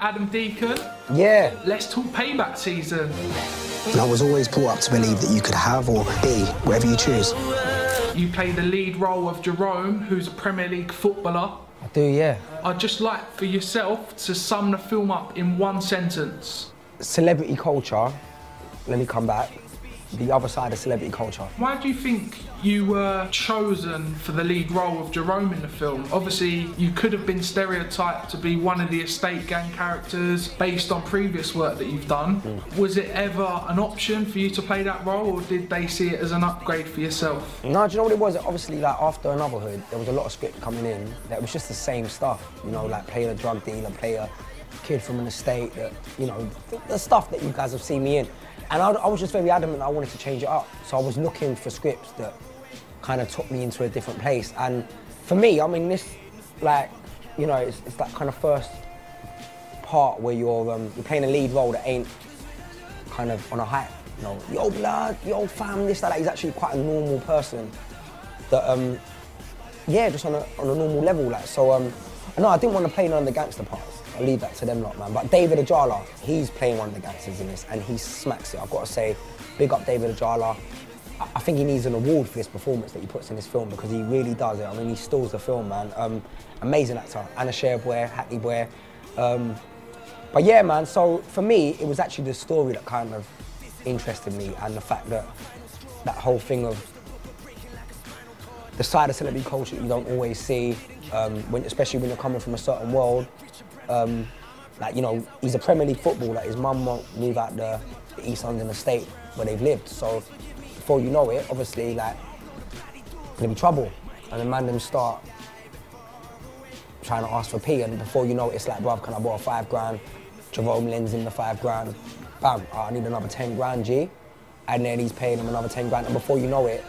Adam Deacon. Yeah. Let's talk Payback season. I was always brought up to believe that you could have or be whatever you choose. You play the lead role of Jerome, who's a Premier League footballer. I do, yeah. I'd just like for yourself to sum the film up in one sentence. Celebrity culture, let me come back, the other side of celebrity culture. Why do you think you were chosen for the lead role of Jerome in the film? Obviously, you could have been stereotyped to be one of the estate gang characters based on previous work that you've done. Was it ever an option for you to play that role, or did they see it as an upgrade for yourself? No, do you know what it was? Obviously, like, after Anuvahood, there was a lot of script coming in that was just the same stuff. You know, like play a drug dealer, play a kid from an estate, that, you know, the stuff that you guys have seen me in. And I was just very adamant I wanted to change it up. So I was looking for scripts that kind of took me into a different place. And for me, I mean, this, like, you know, it's that kind of first part where you're playing a lead role that ain't kind of on a hype. You know, yo blood, yo fam, this, that. He's actually quite a normal person that, yeah, just on a normal level. Like, so, no, I didn't want to play none of the gangster parts. I'll leave that to them lot, man. But David Ajala, he's playing one of the gangsters in this, and he smacks it. I've got to say, big up David Ajala. I think he needs an award for this performance that he puts in this film, because he really does it. I mean, he steals the film, man. Amazing actor. Anna Share boy, Hackney boy. But yeah, man, so for me, it was actually the story that kind of interested me, and the fact that that whole thing of the side of celebrity culture that you don't always see, especially when you're coming from a certain world. Like, you know, he's a Premier League footballer. His mum won't move out the East London estate where they've lived. So before you know it, obviously, like, gonna be trouble. And then man them start trying to ask for P, and before you know it, it's like, bruv, can I borrow 5 grand? Jerome lends him the 5 grand. Bam, I need another 10 grand, G. And then he's paying him another 10 grand. And before you know it,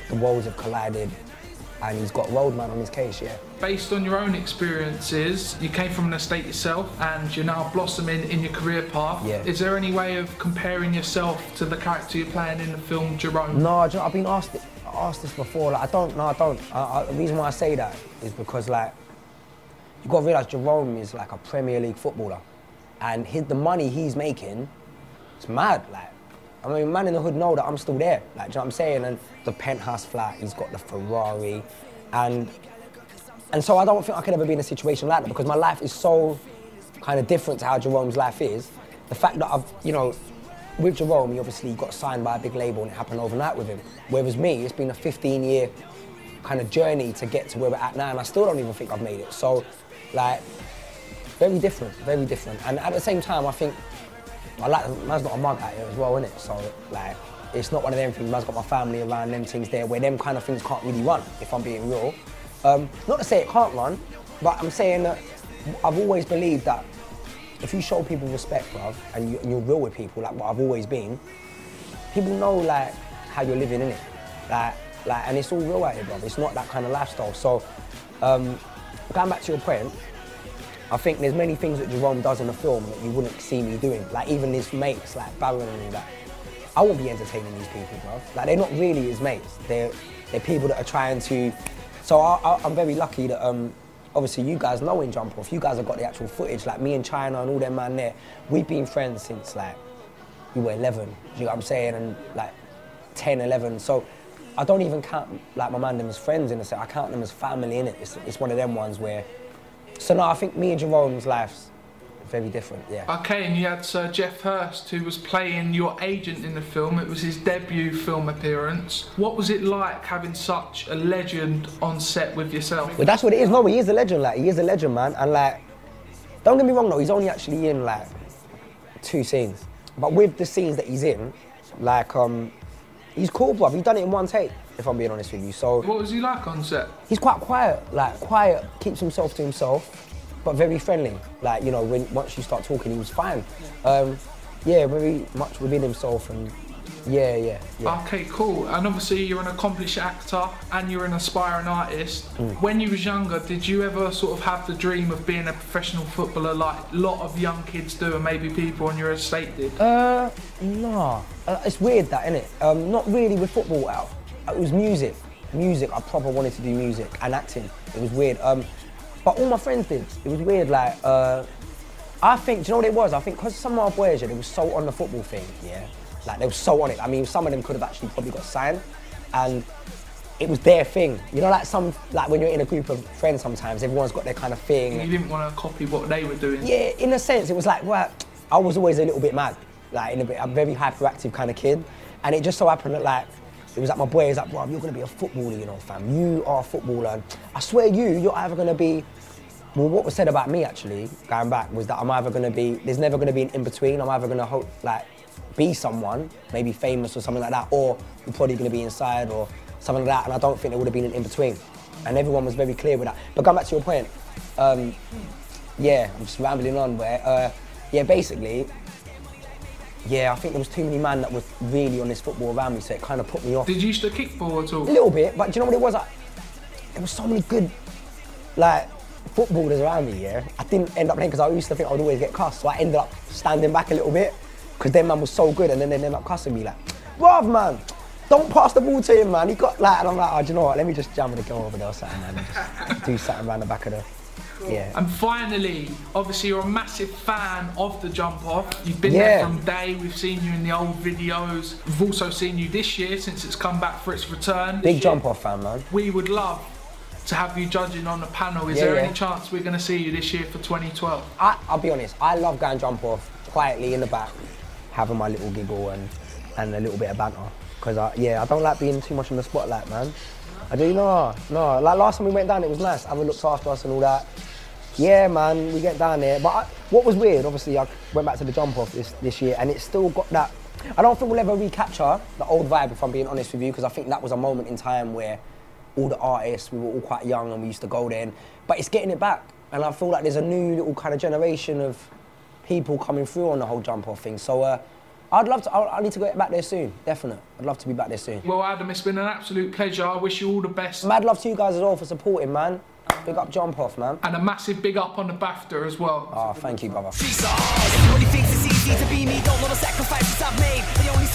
the worlds have collided, and he's got roadman on his case, yeah. Based on your own experiences, you came from an estate yourself, and you're now blossoming in your career path. Yeah. Is there any way of comparing yourself to the character you're playing in the film Jerome? No, I've been asked this before. Like, I don't. The reason why I say that is because, like, you've got to realise Jerome is like a Premier League footballer, and the money he's making, it's mad. Like, I mean, man in the hood know that I'm still there. Like, do you know what I'm saying? And the penthouse flat, he's got the Ferrari, and so I don't think I could ever be in a situation like that, because my life is so kind of different to how Jerome's life is. The fact that you know, with Jerome, he obviously got signed by a big label and it happened overnight with him. Whereas me, it's been a 15-year kind of journey to get to where we're at now, and I still don't even think I've made it. So, like, very different, very different. And at the same time, I think, man's not a mug out here as well, innit? So, like, it's not one of them things, man's got my family around, them things there, where them kind of things can't really run, if I'm being real. Not to say it can't run, but I'm saying that I've always believed that if you show people respect, bruv, and you're real with people, like what I've always been, people know, like, how you're living, innit? Like, and it's all real out here, bruv. It's not that kind of lifestyle. So, going back to your point, I think there's many things that Jerome does in the film that you wouldn't see me doing. Like, even his mates, like Baron and all that. I won't be entertaining these people, bruv. Like, they're not really his mates. They're people that are trying to... So I'm very lucky that, obviously, you guys know in JumpOff, you guys have got the actual footage. Like, me and China and all them man there, we've been friends since, like, we were 11. Do you know what I'm saying? And, like, 10, 11. So I don't even count, like, my man them as friends in a sense. I count them as family, innit? It's one of them ones where... So, no, I think me and Jerome's life's very different, yeah. Okay, and you had Sir Jeff Hurst, who was playing your agent in the film. It was his debut film appearance. What was it like having such a legend on set with yourself? Well, that's what it is. No, he is a legend, like, he is a legend, man. And, like, don't get me wrong, though, he's only actually in, like, 2 scenes. But with the scenes that he's in, like, he's cool, bruv. He's done it in 1 take, if I'm being honest with you. So, what was he like on set? He's quite quiet, keeps himself to himself, but very friendly. Like, you know, once you start talking, he was fine. Yeah, very much within himself, and yeah. Okay, cool. And obviously you're an accomplished actor and you're an aspiring artist. When you was younger, did you ever sort of have the dream of being a professional footballer like a lot of young kids do, and maybe people on your estate did? No. It's weird that, innit? Not really with football. It was music. I proper wanted to do music and acting. It was weird. But all my friends did. It was weird, like, I think, do you know what it was? I think because some of our boys, yeah, they were so on the football thing, yeah? Like, they were so on it. I mean, some of them could have actually probably got signed, and it was their thing. You know, like when you're in a group of friends sometimes, everyone's got their kind of thing. You didn't want to copy what they were doing? Yeah, in a sense, it was like, well, I was always a little bit mad, like a very hyperactive kind of kid, and it just so happened that, like, it was like my boy was like, bro, you're going to be a footballer, you know, fam. You are a footballer. And I swear you're either going to be, well, what was said about me, actually, going back, was that I'm either going to be, there's never going to be an in-between. I'm either going to, like, be someone, maybe famous or something like that, or you're probably going to be inside or something like that, and I don't think there would have been an in-between. And everyone was very clear with that. But going back to your point, yeah, I'm just rambling on, where, yeah, basically, yeah, I think there was too many men that was really on this football around me, so it kind of put me off. Did you used to kick ball at all? A little bit, but do you know what it was? There were so many good, like, footballers around me, yeah? I didn't end up playing because I used to think I would always get cussed, so I ended up standing back a little bit because their man was so good, and then they ended up cussing me, like, bruv, man, don't pass the ball to him, man. He got, like, and I'm like, oh, do you know what? Let me just jam with the girl over there or something, man, and just do something around the back of the... Yeah. And finally, obviously you're a massive fan of the Jump Off. You've been there from day, we've seen you in the old videos. We've also seen you this year since it's come back for its return. Big Jump Off fan, man. We would love to have you judging on the panel. Is there any chance we're going to see you this year for 2012? I'll be honest, I love going Jump Off quietly in the back, having my little giggle and a little bit of banter. Because, I don't like being too much in the spotlight, man. I do, no. Like last time we went down, it was nice. Everyone looked after us and all that. Yeah, man, we get down there. But what was weird, obviously, I went back to the Jump Off this year, and it's still got that. I don't think we'll ever recapture the old vibe, if I'm being honest with you, because I think that was a moment in time where all the artists, we were all quite young and we used to go there. But it's getting it back, and I feel like there's a new little kind of generation of people coming through on the whole Jump Off thing. So I'd love to, I need to get back there soon, definitely. I'd love to be back there soon. Well, Adam, it's been an absolute pleasure. I wish you all the best. Mad love to you guys as well for supporting, man. Big up Jump Off, man. And a massive big up on the Bafta as well. Oh, thank you, brother. Everybody thinks it's easy to be me, don't know the sacrifices I've made. They only